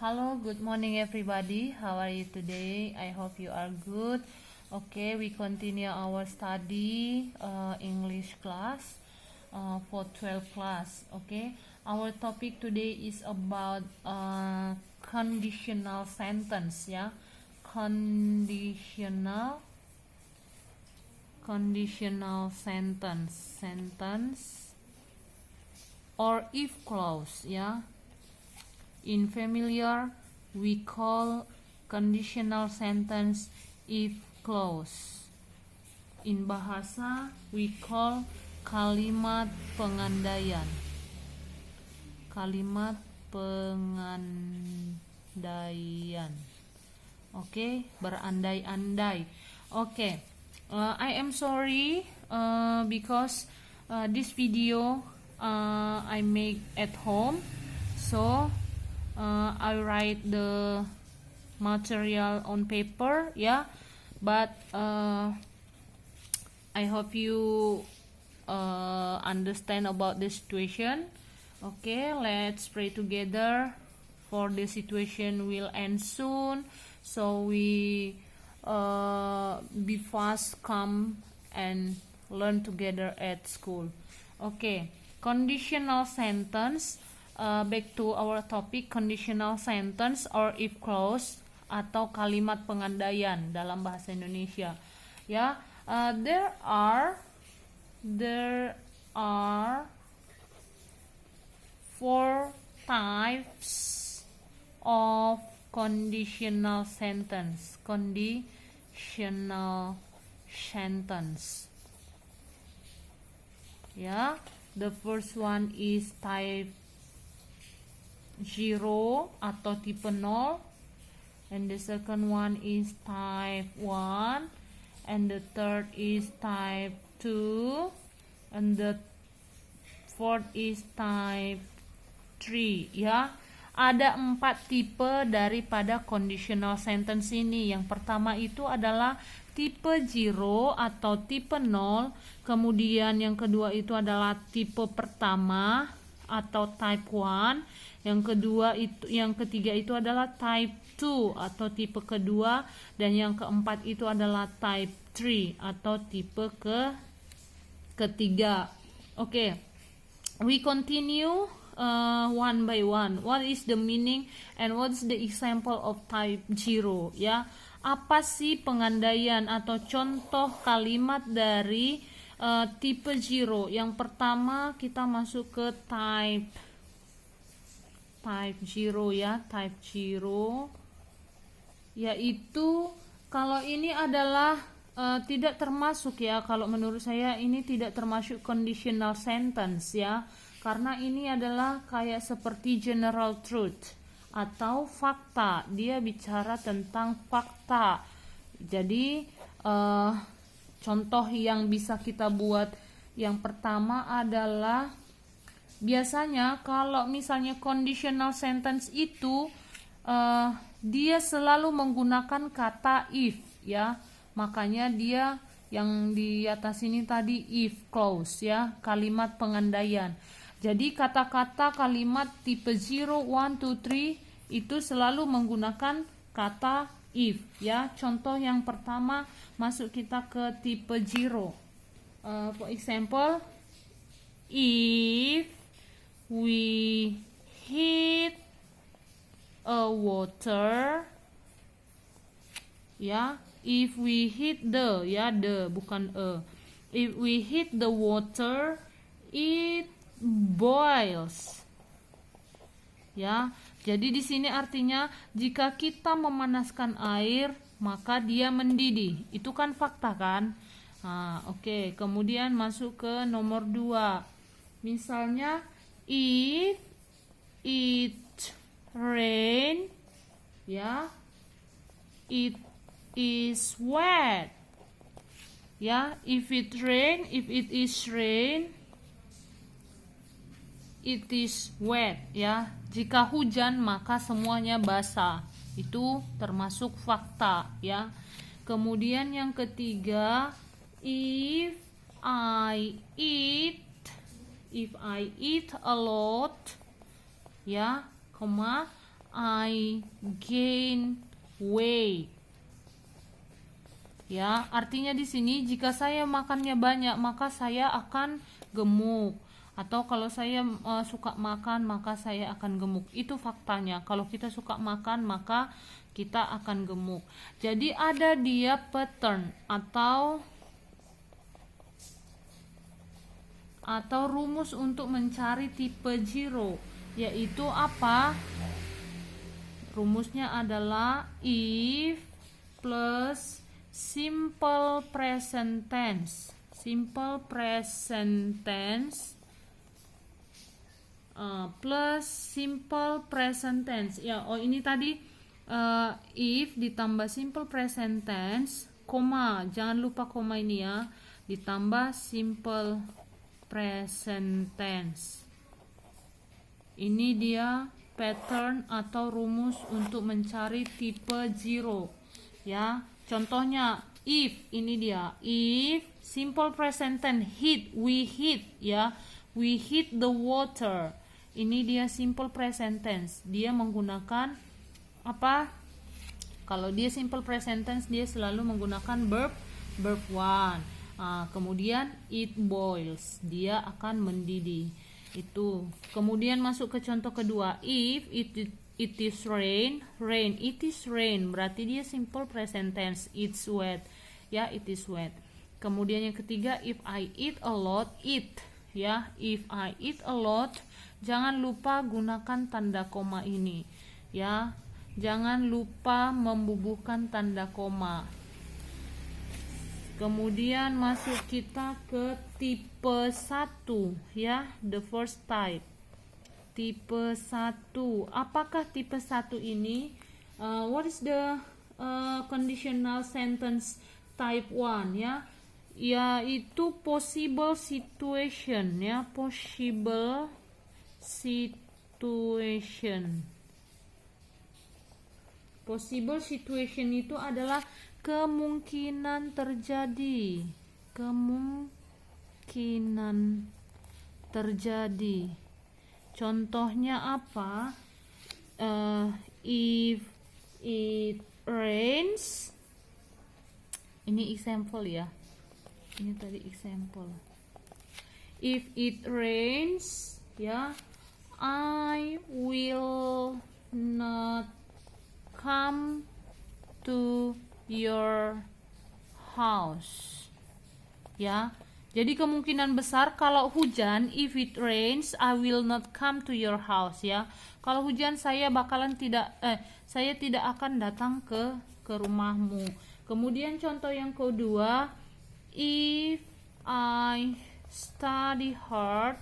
Hello, good morning everybody. How are you today? I hope you are good. Okay, we continue our study English class for 12 class. Okay, our topic today is about conditional sentence. Yeah, conditional sentence or if clause. Yeah. In familiar, we call conditional sentence if clause. In bahasa, we call kalimat pengandaian. Kalimat pengandaian. Oke, berandai-andai. Oke, I am sorry because this video I make at home. So I write the material on paper, yeah, but I hope you understand about the situation. Okay, let's pray together for the situation will end soon, so we be fast come and learn together at school. Okay, conditional sentence. Back to our topic, conditional sentence or if clause atau kalimat pengandaian dalam bahasa Indonesia. Ya, there are 4 types of conditional sentence. Conditional sentence. Ya, the first one is type 0 atau tipe 0, and the second one is type 1, and the third is type 2, and the fourth is type 3. Ya, ada 4 tipe daripada conditional sentence ini. Yang pertama itu adalah tipe 0 atau tipe 0, kemudian yang kedua itu adalah tipe pertama atau type 1, yang ketiga itu adalah type 2 atau tipe kedua, dan yang keempat itu adalah type 3 atau tipe ketiga. Okay, we continue one by one. What is the meaning and what is the example of type 0? Ya, apa sih pengandaian atau contoh kalimat dari tipe 0? Yang pertama kita masuk ke type 0 ya, type 0, yaitu kalau ini adalah tidak termasuk ya, kalau menurut saya ini tidak termasuk conditional sentence ya, karena ini adalah kayak seperti general truth atau fakta, dia bicara tentang fakta. Jadi contoh yang bisa kita buat yang pertama adalah, biasanya kalau misalnya conditional sentence itu dia selalu menggunakan kata if ya, makanya dia yang di atas ini tadi if clause ya, kalimat pengandaian. Jadi kata-kata kalimat tipe 0, 1, 2, 3 itu selalu menggunakan kata if ya. Contoh yang pertama, masuk kita ke tipe 0. For example, if we hit a water, ya, if we hit the, ya, the bukan if we hit the water, it boils. Ya, jadi di sini artinya jika kita memanaskan air maka dia mendidih. Itu kan fakta kan? Nah, oke. Kemudian masuk ke nomor 2. Misalnya if it rain, ya, it is wet. Ya, if it is rain, it is wet ya. Jika hujan maka semuanya basah. Itu termasuk fakta ya. Kemudian yang ketiga, if I eat a lot, ya, I gain weight. Ya, artinya di sini jika saya makannya banyak maka saya akan gemuk. Atau kalau saya suka makan maka saya akan gemuk. Itu faktanya. Kalau kita suka makan maka kita akan gemuk. Jadi ada dia pattern atau rumus untuk mencari tipe zero, yaitu apa? Rumusnya adalah if plus simple present tense plus simple present tense. Ya, ini tadi if ditambah simple present tense, koma, jangan lupa koma ini ya, ditambah simple present tense. Ini dia pattern atau rumus untuk mencari tipe zero. Ya, contohnya if, ini dia, if simple present tense hit, we hit, ya, we hit the water. Ini dia simple present tense. Dia menggunakan apa? Kalau dia simple present tense dia selalu menggunakan verb one. Kemudian it boils, dia akan mendidih. Itu. Kemudian masuk ke contoh kedua, if it is rain, it is rain, berarti dia simple present tense. It's wet, ya, it is wet. Kemudian yang ketiga, if I eat a lot, eat, ya, if I eat a lot, jangan lupa gunakan tanda koma ini, ya, jangan lupa membubuhkan tanda koma. Kemudian masuk kita ke tipe 1, ya, the first type. Tipe 1. Apakah tipe 1 ini? What is the conditional sentence type 1, ya? Yaitu possible situation, ya, possible situation. Possible situation itu adalah kemungkinan terjadi. Contohnya apa? If it rains, ini example ya. Ini tadi example. If it rains, ya, I will not come to your house, ya. Jadi kemungkinan besar kalau hujan, if it rains I will not come to your house, ya. Kalau hujan saya tidak akan datang ke rumahmu. Kemudian contoh yang kedua, if I study hard,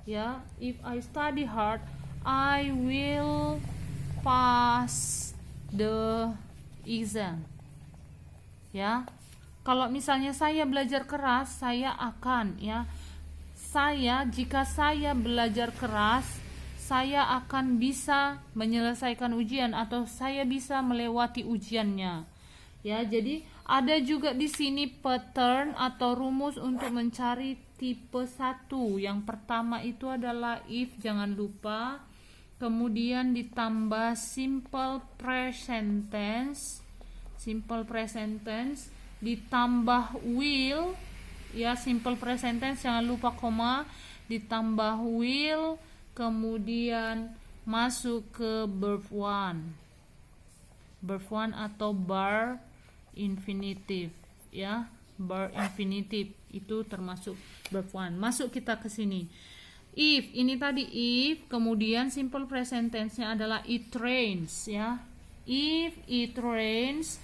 ya, if I study hard I will pass the exam, ya. Kalau misalnya saya belajar keras, saya akan, ya, jika saya belajar keras saya akan bisa menyelesaikan ujian atau saya bisa melewati ujiannya, ya. Jadi ada juga di sini pattern atau rumus untuk mencari tipe 1. Yang pertama itu adalah if, jangan lupa, kemudian ditambah simple present tense, ditambah will, ya, simple present tense, jangan lupa koma, ditambah will, kemudian masuk ke verb one atau bar infinitive, ya, bar infinitive itu termasuk verb one. Masuk kita ke sini. If, ini tadi if, kemudian simple present tense-nya adalah it rains, ya. If it rains,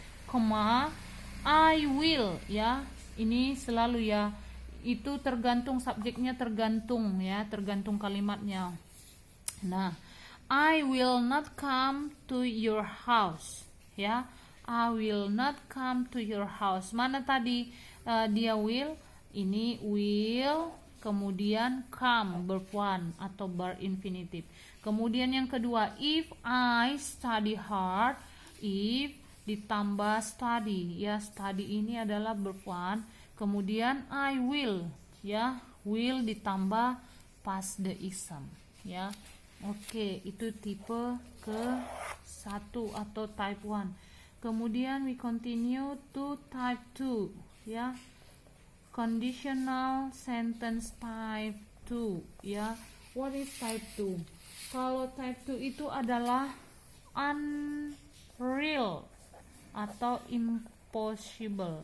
I will, ya. Ini selalu, ya. Itu tergantung subjeknya, tergantung, ya, tergantung kalimatnya. Nah, I will not come to your house, ya. I will not come to your house. Mana tadi dia will? Ini will, kemudian come, verb one atau bar infinitive. Kemudian yang kedua, if I study hard, if ditambah study, ya, study ini adalah verb one. Kemudian I will, ya, will ditambah pass the exam, ya. Oke, itu tipe ke-1 atau type 1. Kemudian we continue to type 2, ya. Conditional sentence type 2, ya. What is type 2? Kalau type 2 itu adalah unreal atau impossible.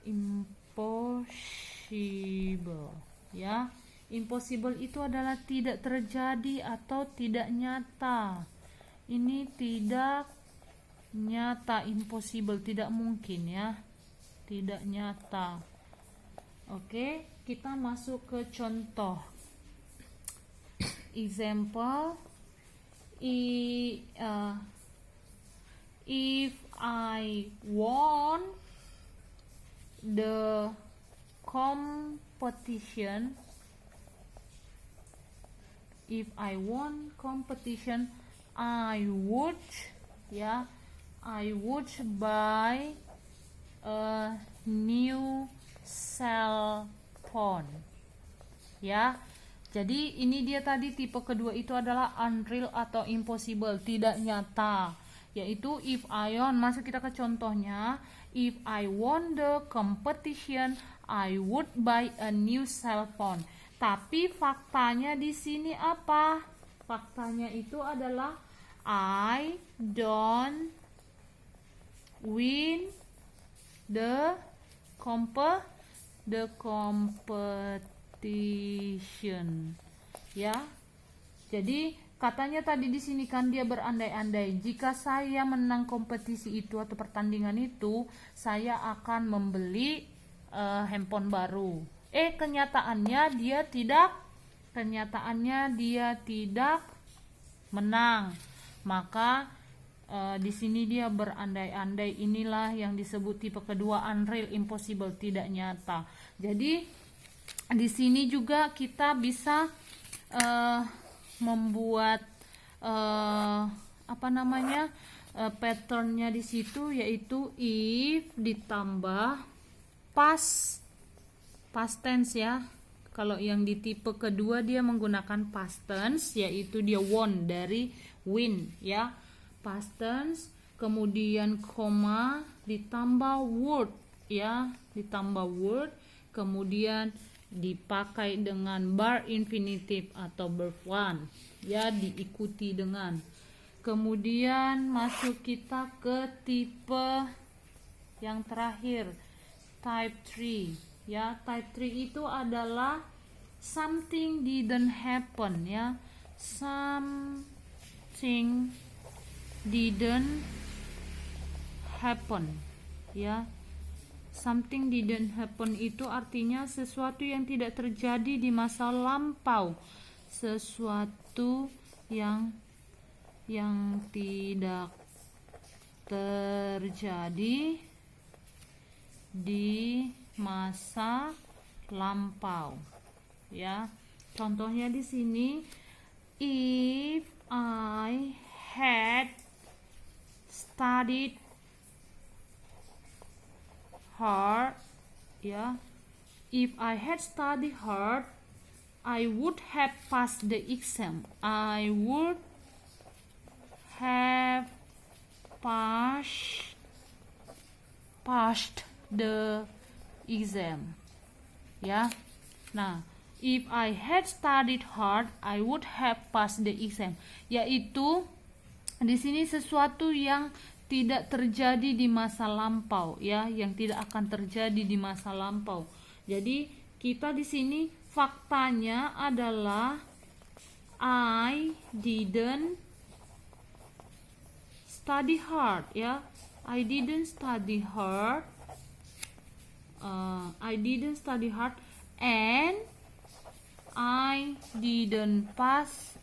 Impossible, ya. Impossible itu adalah tidak terjadi atau tidak nyata. Ini tidak nyata, impossible, tidak mungkin, ya. Tidak nyata. Oke, kita masuk ke contoh. Example, if I won the competition, if I won competition, I would, ya, I would buy a new cell phone, ya. Jadi ini dia tadi tipe kedua itu adalah unreal atau impossible, tidak nyata, yaitu if I won. Masuk kita ke contohnya. If I won the competition, I would buy a new cell phone. Tapi faktanya di sini apa? Faktanya itu adalah I don't win the competition, ya. Jadi katanya tadi di sini kan dia berandai-andai, jika saya menang kompetisi itu atau pertandingan itu, saya akan membeli handphone baru. Kenyataannya dia tidak menang. Maka di sini dia berandai-andai. Inilah yang disebut tipe kedua, unreal, impossible, tidak nyata. Jadi di sini juga kita bisa membuat patternnya di situ, yaitu if ditambah past tense, ya. Kalau yang di tipe kedua dia menggunakan past tense, yaitu dia won dari win, ya. Past tense, kemudian koma ditambah word, ya, ditambah word, kemudian dipakai dengan bar infinitive atau verb 1, ya, diikuti dengan. Kemudian masuk kita ke tipe yang terakhir, type 3, ya. Type 3 itu adalah something didn't happen, ya. Something didn't happen, ya. Something didn't happen itu artinya sesuatu yang tidak terjadi di masa lampau, sesuatu yang tidak terjadi di masa lampau, ya. Contohnya di sini, if I had studied hard, ya. If I had studied hard, I would have passed the exam. I would have passed the exam, ya. Nah, if I had studied hard, I would have passed the exam, yaitu di sini sesuatu yang tidak terjadi di masa lampau, ya, yang tidak akan terjadi di masa lampau. Jadi kita di sini faktanya adalah I didn't study hard, ya. I didn't study hard. I didn't study hard and I didn't pass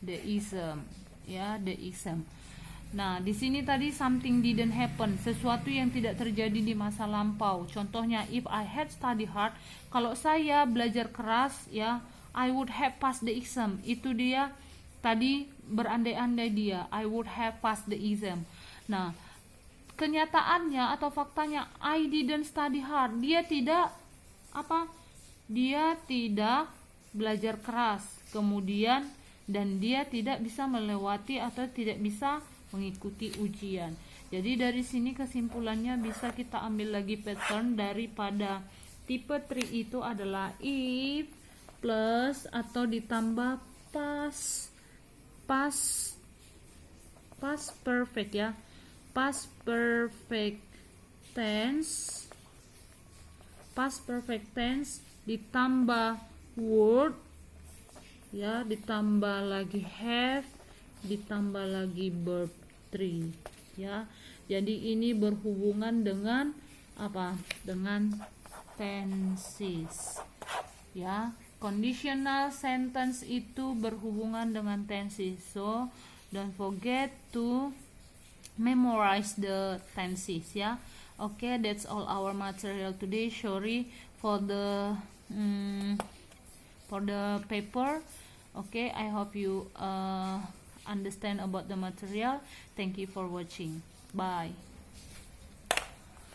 the exam, ya, the exam. Nah, di sini tadi something didn't happen, sesuatu yang tidak terjadi di masa lampau. Contohnya, if I had studied hard, kalau saya belajar keras, ya, I would have passed the exam. Itu dia tadi berandai-andai dia, I would have passed the exam. Nah, kenyataannya atau faktanya I didn't study hard. Dia dia tidak belajar keras, kemudian dan dia tidak bisa melewati atau tidak bisa mengikuti ujian. Jadi dari sini kesimpulannya bisa kita ambil lagi pattern daripada tipe 3 itu adalah if plus atau ditambah past perfect ya. Past perfect tense ditambah word ya, ditambah lagi have, ditambah lagi verb 3 ya. Jadi ini berhubungan dengan apa? Dengan tenses ya. Conditional sentence itu berhubungan dengan tenses. So don't forget to memorize the tenses ya. Okay, that's all our material today. Sorry for the paper. Okay, I hope you understand about the material. Thank you for watching. Bye.